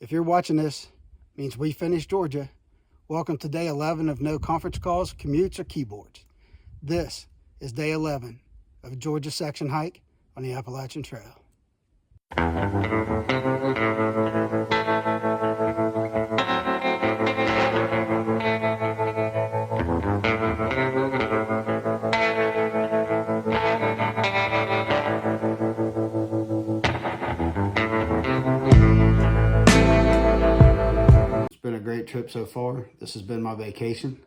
If you're watching this, it means we finished Georgia. Welcome to day 11 of no conference calls, commutes, or keyboards. This is day 11 of a Georgia section hike on the Appalachian Trail. It's been a great trip so far. This has been my vacation,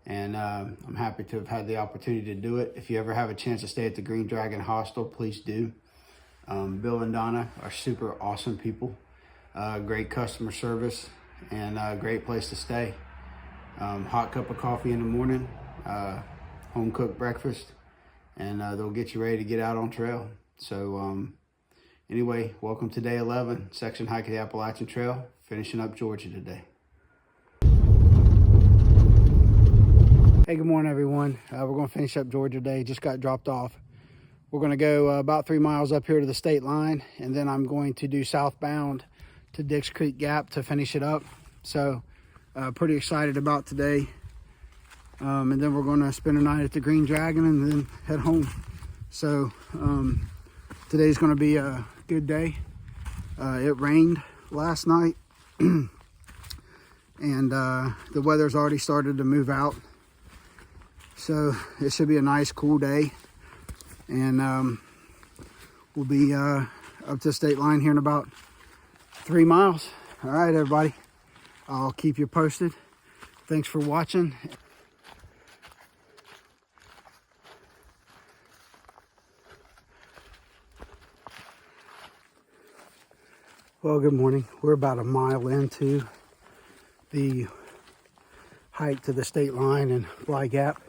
and I'm happy to have had the opportunity to do it. If you ever have a chance to stay at the Green Dragon Hostel, please do. Bill and Donna are super awesome people, great customer service, and a great place to stay. Hot cup of coffee in the morning, home cooked breakfast, and they'll get you ready to get out on trail. So anyway, welcome to day 11, section hike of the Appalachian Trail, finishing up Georgia today. Hey, good morning, everyone. We're going to finish up Georgia today. Just got dropped off. We're going to go about 3 miles up here to the state line, and then I'm going to do southbound to Dix Creek Gap to finish it up. So pretty excited about today. And then we're going to spend a night at the Green Dragon and then head home. So today's going to be a good day. It rained last night and the weather's already started to move out. So it should be a nice cool day. And we'll be up to the state line here in about 3 miles. All right, everybody. I'll keep you posted. Thanks for watching. Well, good morning. We're about a mile into the hike to the state line and Fly Gap.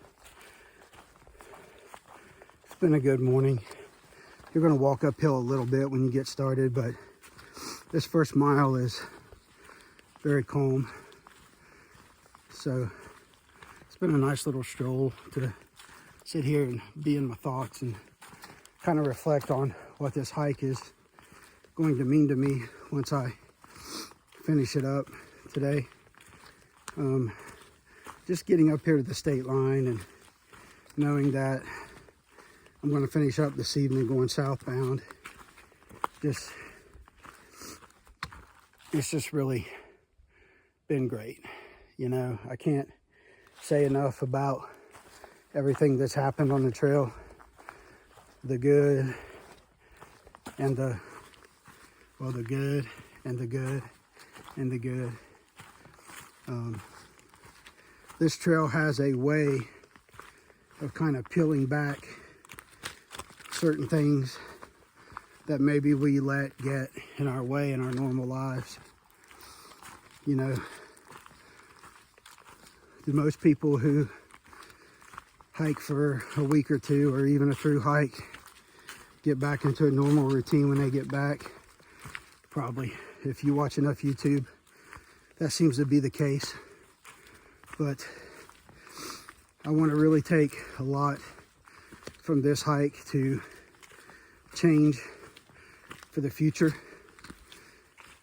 It's been a good morning. You're going to walk uphill a little bit when you get started, but this first mile is very calm. So it's been a nice little stroll to sit here and be in my thoughts and kind of reflect on what this hike is going to mean to me once I finish it up today. Just getting up here to the state line and knowing that I'm going to finish up this evening going southbound. It's just really been great. You know, I can't say enough about everything that's happened on the trail. The good and the, well, the good and the good and the good. This trail has a way of kind of peeling back certain things that maybe we let get in our way in our normal lives. You know, most people who hike for a week or two or even a through hike get back into a normal routine when they get back. Probably, if you watch enough YouTube, that seems to be the case. But I want to really take a lot from this hike to change for the future.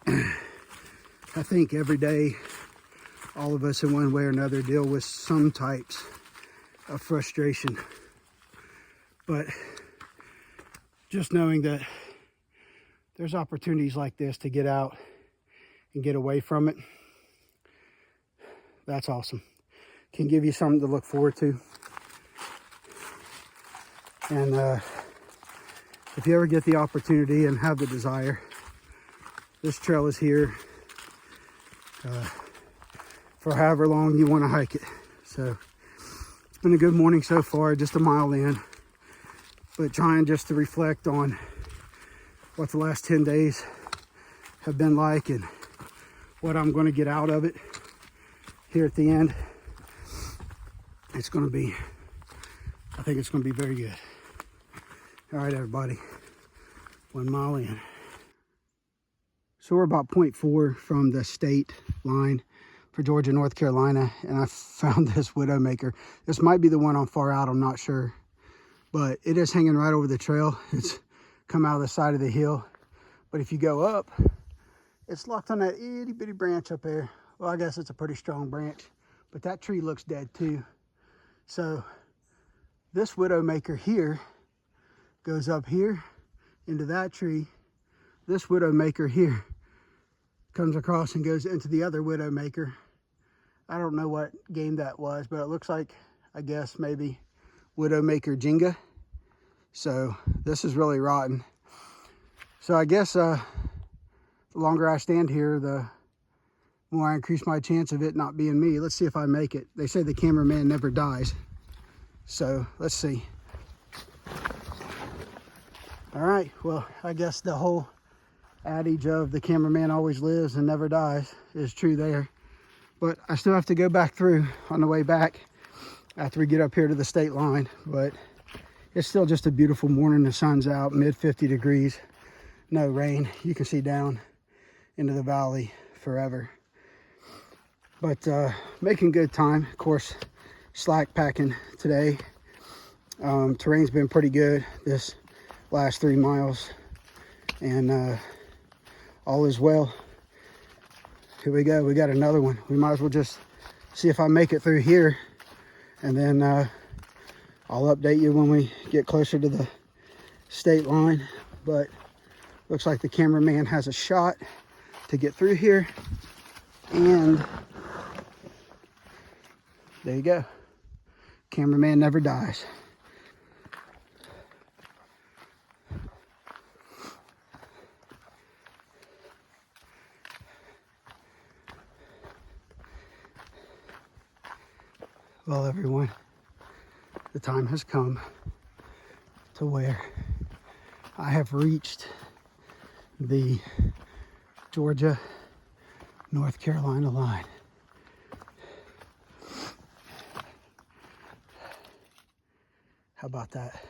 I think every day, all of us in one way or another deal with some types of frustration. But just knowing that there's opportunities like this to get out and get away from it, that's awesome. Can give you something to look forward to. And if you ever get the opportunity and have the desire, this trail is here for however long you want to hike it. So it's been a good morning so far, just a mile in, but trying just to reflect on what the last 10 days have been like and what I'm going to get out of it here at the end. It's going to be, I think it's going to be very good. All right, everybody, 1 mile in. So we're about 0.4 from the state line for Georgia, North Carolina, and I found this Widowmaker. This might be the one on far out, I'm not sure, but it is hanging right over the trail. It's come out of the side of the hill, but if you go up, It's locked on that itty bitty branch up there. Well, I guess it's a pretty strong branch, but that tree looks dead too. So this widowmaker here goes up here into that tree. This widowmaker here comes across and goes into the other widowmaker. I don't know what game that was, but it looks like, I guess, maybe widowmaker Jenga. So this is really rotten. So I guess the longer I stand here, the more I increase my chance of it not being me. Let's see if I make it. They say the cameraman never dies. So let's see. All right, well, I guess the whole adage of the cameraman always lives and never dies is true there. But I still have to go back through on the way back after we get up here to the state line. But it's still just a beautiful morning. The sun's out, mid 50 degrees, no rain. You can see down into the valley forever. But making good time. Of course, slack packing today. Terrain's been pretty good this last 3 miles, and all is well. Here we go. We got another one. We might as well just see if I make it through here, and then I'll update you when we get closer to the state line. But looks like the cameraman has a shot to get through here, and there you go. Cameraman never dies. Well, everyone, the time has come to where I have reached the Georgia-North Carolina line. How about that?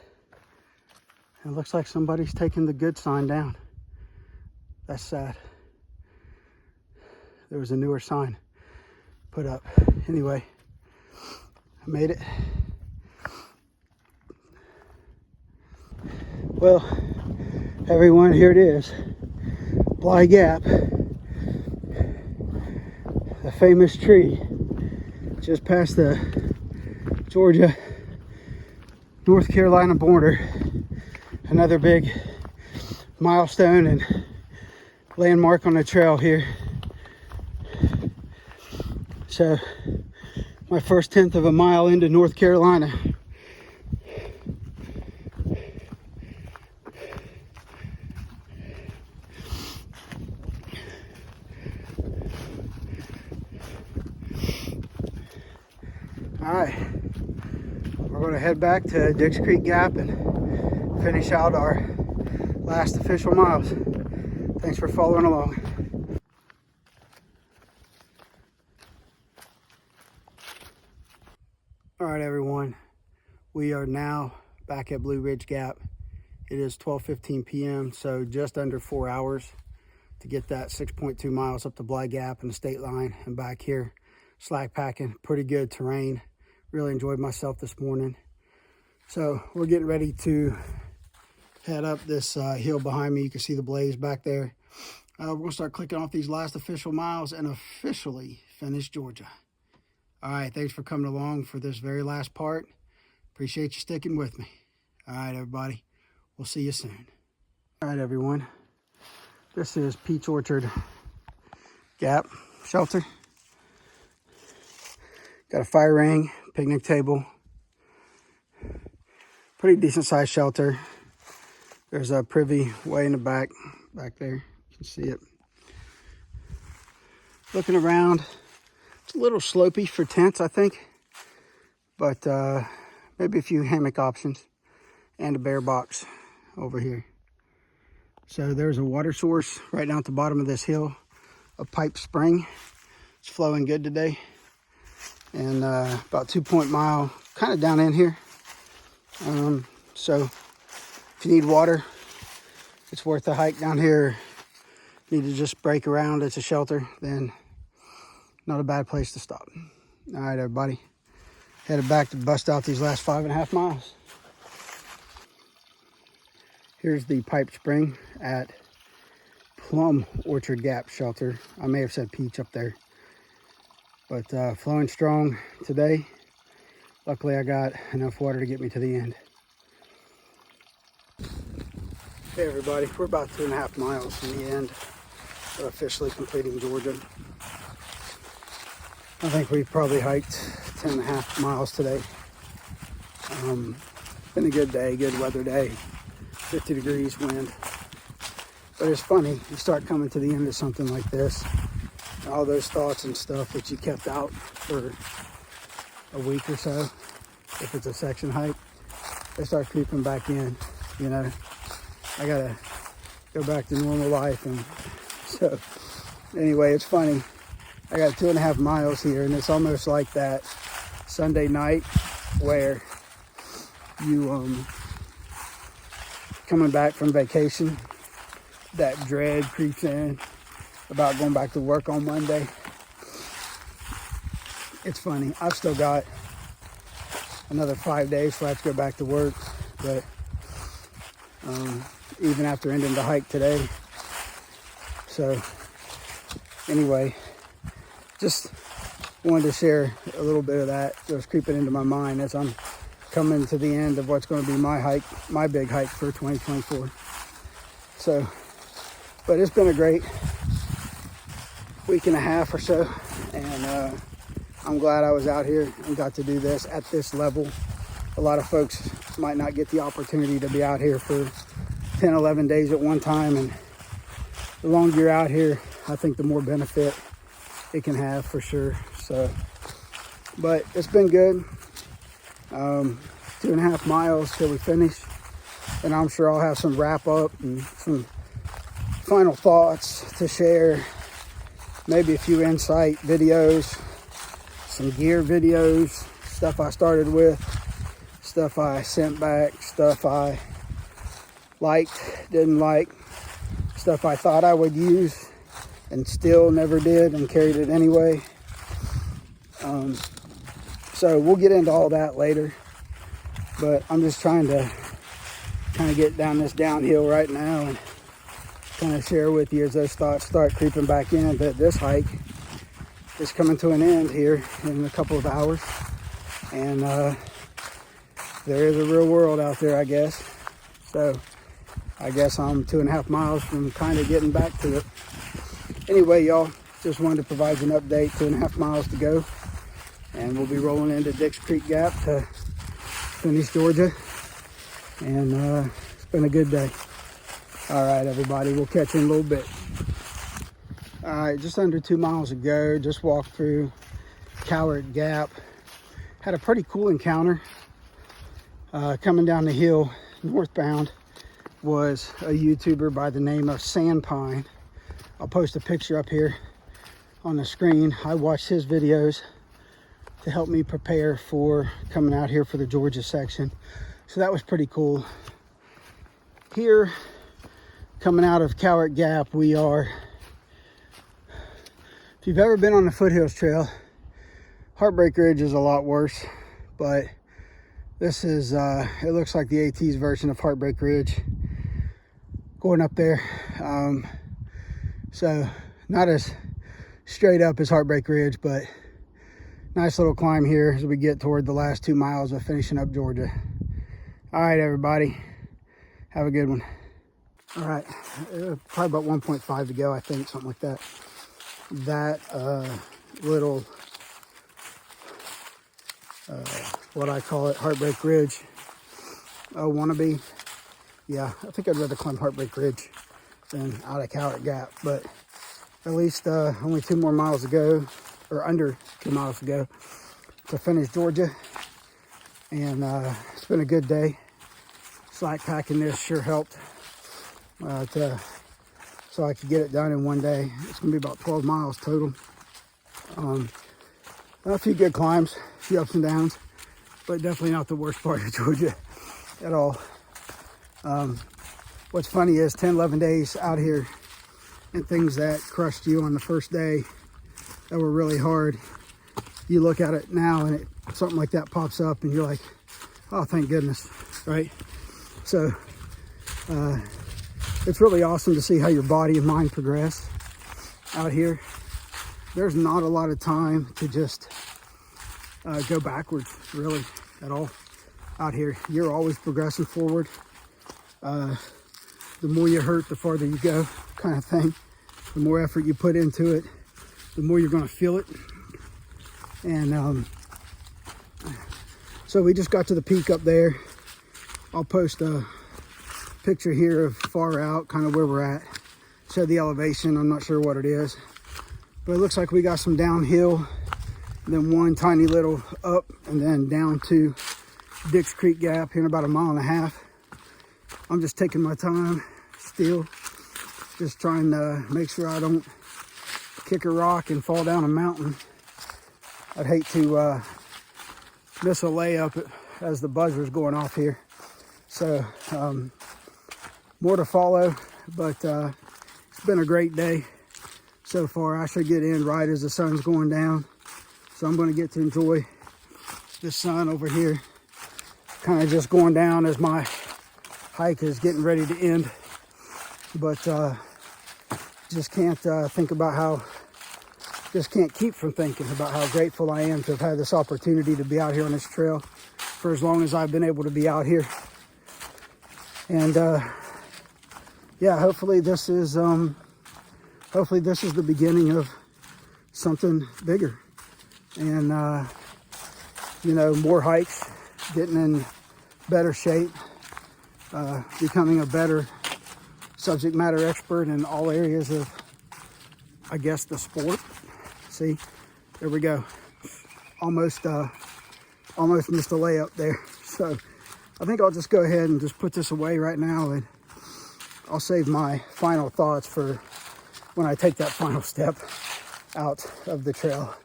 It looks like somebody's taking the good sign down. That's sad. There was a newer sign put up. Anyway, I made it. Well, everyone, here it is. Bly Gap. The famous tree just past the Georgia North Carolina border. Another big milestone and landmark on the trail here. So my first 1/10 of a mile into North Carolina. All right, we're going to head back to Dix Creek Gap and finish out our last official miles. Thanks for following along. All right, everyone, we are now back at Blue Ridge Gap. It is 12:15 p.m., so just under 4 hours to get that 6.2 miles up to Bly Gap and the state line and back here. Slack packing, pretty good terrain. Really enjoyed myself this morning. So we're getting ready to head up this hill behind me. You can see the blaze back there. We're gonna start clicking off these last official miles and officially finish Georgia. All right, thanks for coming along for this very last part. Appreciate you sticking with me. All right, everybody, we'll see you soon. All right, everyone, this is Peach Orchard Gap Shelter. Got a fire ring, picnic table. Pretty decent sized shelter. There's a privy way in the back there. You can see it. Looking around, it's a little slopey for tents, I think. But maybe a few hammock options and a bear box over here. So there's a water source right down at the bottom of this hill, a pipe spring. It's flowing good today. And about 2 mile, kind of down in here. So if you need water, it's worth the hike down here. Need to just break around, it's a shelter, then not a bad place to stop. All right, everybody, headed back to bust out these last 5.5 miles. Here's the pipe spring at Plum Orchard Gap shelter. I may have said peach up there. But flowing strong today. Luckily I got enough water to get me to the end. Hey everybody, we're about 2.5 miles from the end of officially completing Georgia. I think we probably hiked 10.5 miles today. Been a good day, good weather day, 50 degrees wind. But it's funny, you start coming to the end of something like this, and all those thoughts and stuff that you kept out for a week or so, if it's a section hike, they start creeping back in, you know. I gotta go back to normal life, and so anyway, it's funny. I got 2.5 miles here, and it's almost like that Sunday night where you coming back from vacation, that dread creeps in about going back to work on Monday. It's funny. I've still got another 5 days before I have to go back to work, but even after ending the hike today. So anyway, just wanted to share a little bit of that was creeping into my mind as I'm coming to the end of what's going to be my hike, my big hike for 2024. So, but it's been a great week and a half or so, and I'm glad I was out here and got to do this at this level. A lot of folks might not get the opportunity to be out here for 10, 11 days at one time, and the longer you're out here, I think the more benefit it can have for sure. So, but it's been good. 2.5 miles till we finish, and I'm sure I'll have some wrap up and some final thoughts to share, maybe a few insight videos, some gear videos, stuff I started with, stuff I sent back, stuff I liked, didn't like, stuff I thought I would use and still never did and carried it anyway. So we'll get into all that later, but I'm just trying to kind of get down this downhill right now and kind of share with you as those thoughts start creeping back in that this hike is coming to an end here in a couple of hours, and there is a real world out there, I guess. So I guess I'm 2.5 miles from kind of getting back to it. Anyway, y'all, just wanted to provide you an update. 2.5 miles to go, and we'll be rolling into Dix Creek Gap to finish Georgia, and it's been a good day. All right, everybody, we'll catch you in a little bit. All right, just under 2 miles ago, just walked through Cowart Gap. Had a pretty cool encounter. Coming down the hill northbound was a YouTuber by the name of Sandpine. I'll post a picture up here on the screen. I watched his videos to help me prepare for coming out here for the Georgia section. So that was pretty cool. Here, coming out of Cowart Gap, we are, if you've ever been on the Foothills Trail, Heartbreak Ridge is a lot worse, but this is, it looks like the AT's version of Heartbreak Ridge going up there. So not as straight up as Heartbreak Ridge, but nice little climb here as we get toward the last 2 miles of finishing up Georgia. All right, everybody, have a good one. All right, probably about 1.5 to go, I think, something like that. That little, what I call it, Heartbreak Ridge wannabe. Yeah, I think I'd rather climb Heartbreak Ridge than out of Cowart Gap, but at least only 2 more miles to go, or under 2 miles to go to finish Georgia. And it's been a good day. Slack packing this sure helped so I could get it done in one day. It's gonna be about 12 miles total. A few good climbs, a few ups and downs, but definitely not the worst part of Georgia at all. What's funny is 10, 11 days out here and things that crushed you on the first day that were really hard, you look at it now and something like that pops up and you're like, oh, thank goodness, right? So it's really awesome to see how your body and mind progress out here. There's not a lot of time to just go backwards, really, at all out here. You're always progressing forward. The more you hurt, the farther you go, kind of thing. The more effort you put into it, the more you're going to feel it. And so we just got to the peak up there. I'll post a picture here of far out, kind of where we're at. Show the elevation. I'm not sure what it is, but it looks like we got some downhill, then one tiny little up, and then down to Dix Creek Gap here in about 1.5 miles. I'm just taking my time still, just trying to make sure I don't kick a rock and fall down a mountain. I'd hate to miss a layup as the buzzer's going off here. So more to follow, but it's been a great day so far. I should get in right as the sun's going down, so I'm going to get to enjoy the sun over here, kind of just going down as my hike is getting ready to end. But just can't keep from thinking about how grateful I am to have had this opportunity to be out here on this trail for as long as I've been able to be out here. And yeah, hopefully this is the beginning of something bigger, and you know, more hikes, getting in better shape, becoming a better subject matter expert in all areas of, I guess, the sport. See, there we go. Almost missed a layup there. So I think I'll just go ahead and just put this away right now, and I'll save my final thoughts for when I take that final step out of the trail.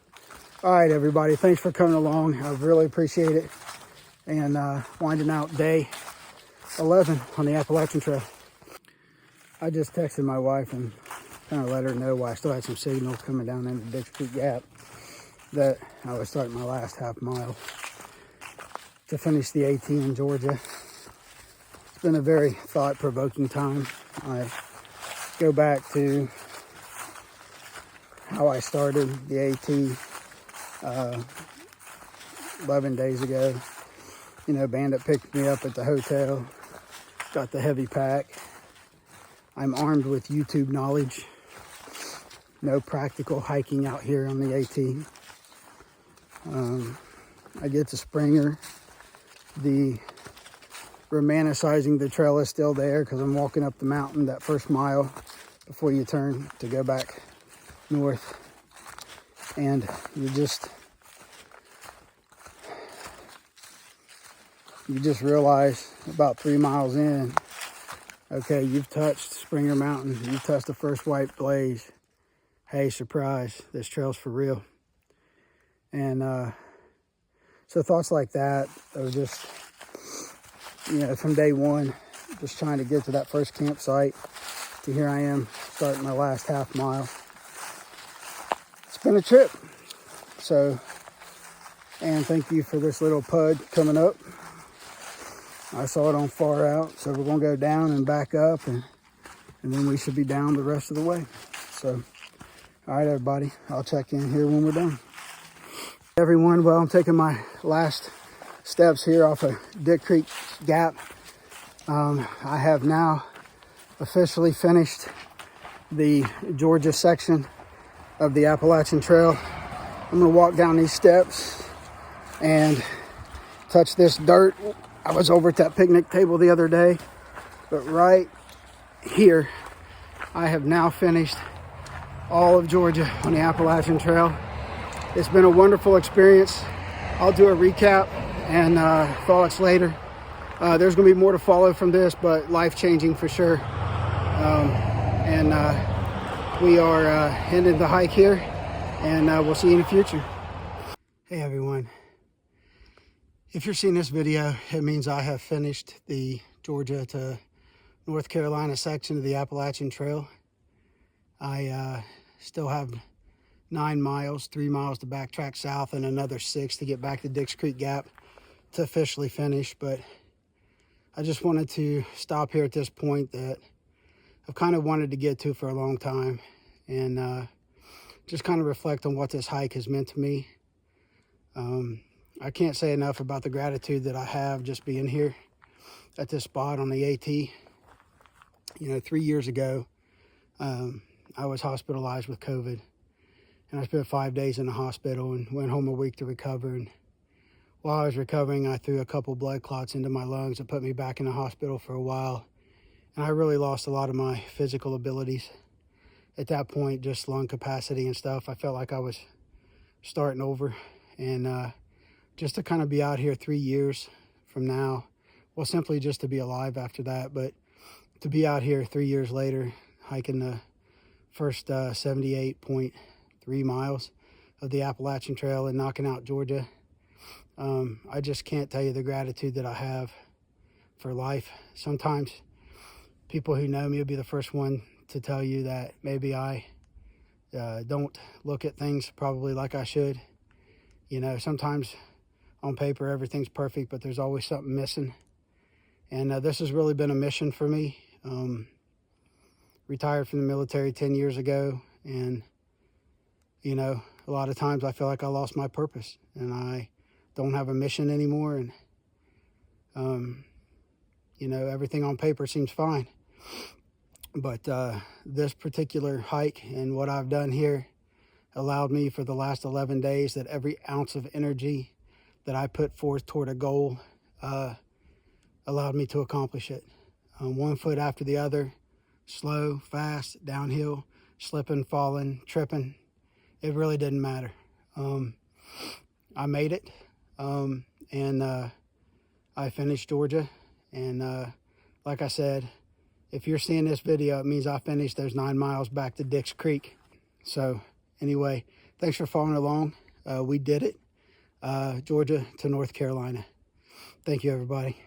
All right, everybody, thanks for coming along. I really appreciate it. And winding out day 11 on the Appalachian Trail. I just texted my wife and kind of let her know while I still had some signal coming down into Dix Creek Gap that I was starting my last half mile to finish the AT in Georgia. It's been a very thought-provoking time. I go back to how I started the AT 11 days ago. You know, Bandit picked me up at the hotel, got the heavy pack. I'm armed with YouTube knowledge. No practical hiking out here on the AT. I get to Springer. The romanticizing the trail is still there because I'm walking up the mountain that first mile before you turn to go back north. And you just realize about 3 miles in, okay, you've touched Springer Mountain. You've touched the first white blaze. Hey, surprise, this trail's for real. And so thoughts like that are just, you know, from day one, just trying to get to that first campsite to here I am starting my last half mile. It's been a trip. So, and thank you for this little pud coming up. I saw it on far out, so we're gonna go down and back up, and then we should be down the rest of the way. So, all right, everybody, I'll check in here when we're done. Everyone, well, I'm taking my last steps here off of Dix Creek Gap. I have now officially finished the Georgia section of the Appalachian Trail. I'm gonna walk down these steps and touch this dirt. I was over at that picnic table the other day, but right here, I have now finished all of Georgia on the Appalachian Trail. It's been a wonderful experience. I'll do a recap and thoughts later. There's gonna be more to follow from this, but life-changing for sure. We are ending the hike here, and we'll see you in the future. Hey everyone. If you're seeing this video, it means I have finished the Georgia to North Carolina section of the Appalachian Trail. I still have 9 miles, 3 miles to backtrack south, and another 6 to get back to Dix Creek Gap to officially finish. But I just wanted to stop here at this point that I've kind of wanted to get to for a long time, and just kind of reflect on what this hike has meant to me. I can't say enough about the gratitude that I have just being here at this spot on the AT. You know, 3 years ago, I was hospitalized with COVID, and I spent 5 days in the hospital and went home a week to recover. And while I was recovering, I threw a couple blood clots into my lungs that put me back in the hospital for a while. And I really lost a lot of my physical abilities. At that point, just lung capacity and stuff, I felt like I was starting over. And just to kind of be out here 3 years from now, well, simply just to be alive after that, but to be out here 3 years later, hiking the first 78.3 miles of the Appalachian Trail and knocking out Georgia, I just can't tell you the gratitude that I have for life. Sometimes people who know me will be the first one to tell you that maybe I don't look at things probably like I should. You know, sometimes on paper everything's perfect, but there's always something missing. And this has really been a mission for me. Retired from the military 10 years ago, and you know, a lot of times I feel like I lost my purpose and I don't have a mission anymore. And you know, everything on paper seems fine, but this particular hike and what I've done here allowed me for the last 11 days that every ounce of energy that I put forth toward a goal allowed me to accomplish it. One foot after the other, slow, fast, downhill, slipping, falling, tripping. It really didn't matter. I made it, and I finished Georgia. And like I said, if you're seeing this video, it means I finished those 9 miles back to Dix Creek. So anyway, thanks for following along. We did it. Georgia to North Carolina. Thank you, everybody.